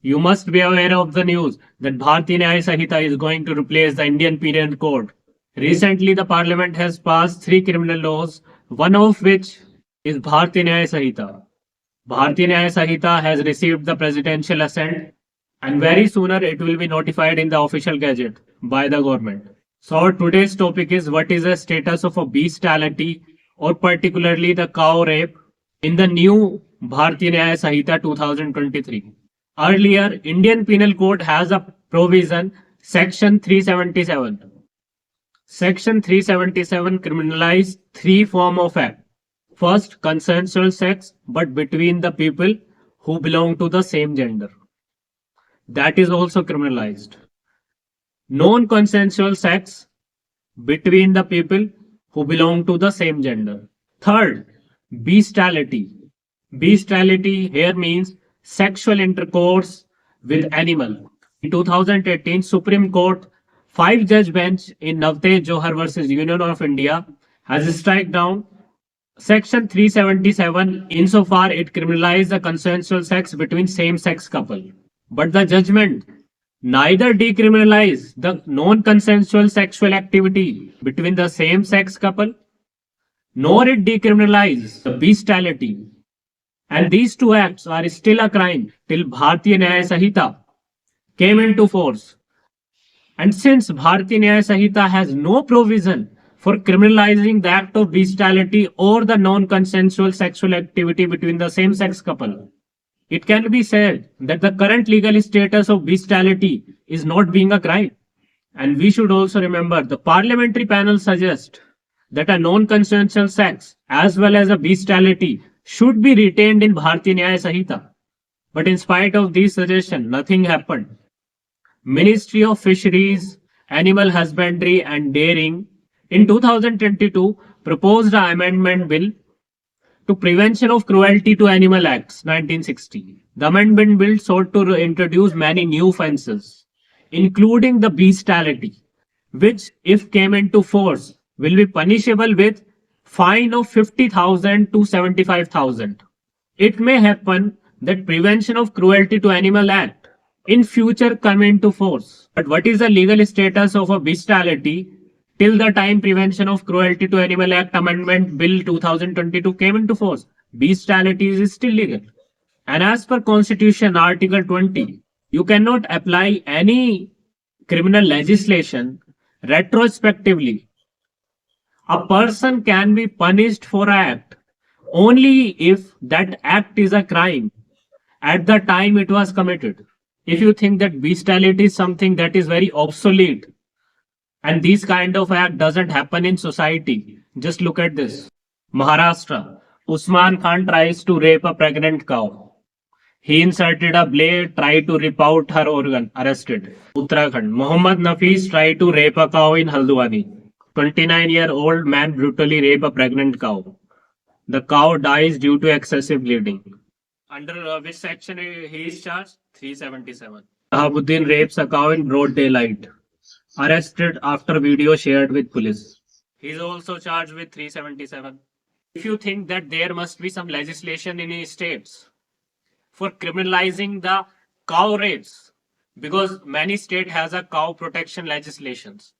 You must be aware of the news that Bhartiya Nyaya Sanhita is going to replace the Indian Penal Code. Recently, the Parliament has passed three criminal laws, one of which is Bhartiya Nyaya Sanhita. Bhartiya Nyaya Sanhita has received the presidential assent, and very sooner it will be notified in the official gazette by the government. So today's topic is what is the status of a bestiality or particularly the cow rape in the new Bhartiya Nyaya Sanhita 2023. Earlier, Indian Penal Code has a provision section 377. Section 377 criminalized three form of act. First, consensual sex, but between the people who belong to the same gender. That is also criminalized. Non-consensual sex between the people who belong to the same gender. Third, bestiality. Bestiality here means sexual intercourse with animal. In 2018, Supreme Court, five-judge bench in Navtej Johar versus Union of India has struck down Section 377 insofar it criminalized the consensual sex between same-sex couple. But the judgment neither decriminalize the non-consensual sexual activity between the same-sex couple, nor it decriminalize the bestiality. And these two acts are still a crime till Bhartiya Nyaya Sanhita came into force. And since Bhartiya Nyaya Sanhita has no provision for criminalizing the act of bestiality or the non-consensual sexual activity between the same-sex couple, it can be said that the current legal status of bestiality is not being a crime. And we should also remember the parliamentary panel suggests that a non-consensual sex as well as a bestiality should be retained in Bhartiya Nyaya Sanhita. But in spite of these suggestions, nothing happened. Ministry of Fisheries, Animal Husbandry and Dairying in 2022 proposed an amendment bill to Prevention of Cruelty to Animal Acts 1960. The amendment bill sought to introduce many new offences, including the bestiality, which, if came into force, will be punishable with fine of 50,000 to 75,000. It may happen that Prevention of Cruelty to Animal Act in future come into force. But what is the legal status of a bestiality till the time Prevention of Cruelty to Animal Act Amendment Bill 2022 came into force? Bestiality is still legal. And as per Constitution Article 20, you cannot apply any criminal legislation retrospectively. A person can be punished for an act only if that act is a crime at the time it was committed. If you think that bestiality is something that is very obsolete and this kind of act doesn't happen in society, just look at this. Maharashtra, Usman Khan tries to rape a pregnant cow. He inserted a blade, tried to rip out her organ, arrested. Uttarakhand, Mohammad Nafis tried to rape a cow in Haldwani. 29-year-old man brutally raped a pregnant cow. The cow dies due to excessive bleeding. Under which section he is charged? 377. Shahabuddin rapes a cow in broad daylight. Arrested after video shared with police. He is also charged with 377. If you think that there must be some legislation in his states for criminalizing the cow rapes, because many states has a cow protection legislations,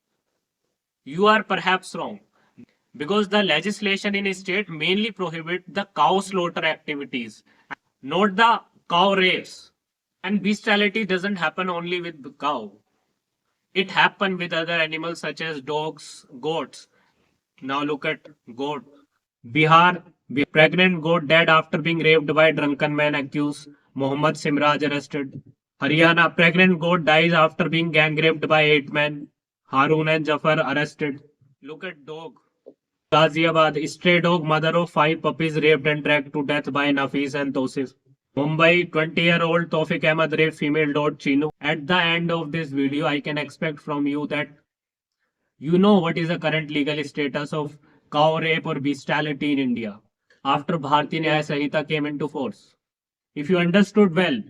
you are perhaps wrong, because the legislation in a state mainly prohibit the cow slaughter activities, not the cow rapes. And bestiality doesn't happen only with the cow. It happen with other animals such as dogs, goats. Now look at goat. Bihar, pregnant goat dead after being raped by drunken man accused. Mohammad Simraj arrested. Haryana, pregnant goat dies after being gang raped by 8 men. Harun and Jafar arrested. Look at dog. Ghaziabad, stray dog mother of 5 puppies raped and dragged to death by Nafis and Tosif. Mumbai, 20-year-old Tawfiq Ahmad raped female dog Chinu. At the end of this video, I can expect from you that you know what is the current legal status of cow rape or bestiality in India after Bhartiya Nyaya Sanhita came into force. If you understood well,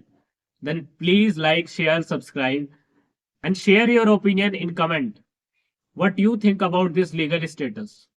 then please like, share, subscribe, and share your opinion in comment. What you think about this legal status?